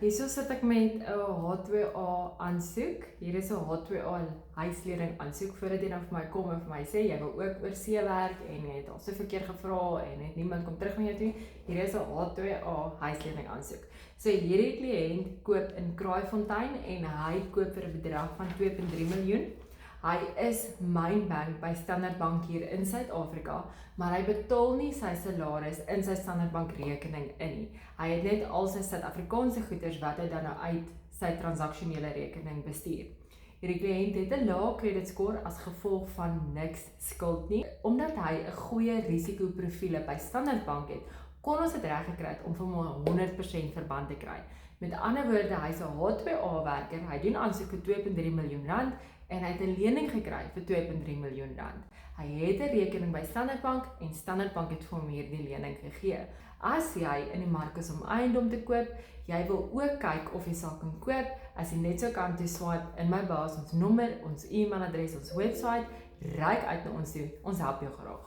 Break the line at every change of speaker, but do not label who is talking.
Hierso sit ek met 'n H2A aansoek. Hier is 'n H2A huislening aansoek voordat jy nou vir my kom en vir my sê jy wil ook oor see werk en jy het al so verkeer gevra en het niemand kom terug na jou toe. Hier is 'n H2A huislening aansoek. So hierdie kliënt koop in Kraaifontein en hy koop vir 'n bedrag van 2.3 miljoen. Hy is mynbank by Standard Bank hier in Suid-Afrika, maar hy betaal nie sy salaris in sy Standard Bank rekening in nie. Hy het net al sy Suid-Afrikaanse goederes wat hy dan nou uit sy transaksionele rekening bestuur. Hierdie kliënt het 'n lae credit score as gevolg van niks skuld nie. Omdat hy 'n goeie risikoprofiele by Standard Bank het, kon ons dit reg gekry het om vir hom 100% verband te kry. Met ander woorde, hy's 'n H2A werker, hy doen aansoek vir 2.3 miljoen rand en hy het 'n lening gekry vir 2.3 miljoen rand. Hy het 'n rekening by Standard Bank en Standard Bank het vir hom hierdie lening gegee. As jy in die mark is om eiendom te koop, jy wil ook kyk of jy sal kan koop, as jy net so kan toe swipe in my baas ons nommer, ons e-mailadres, ons webwerf, reik uit na ons toe. Ons help jou graag.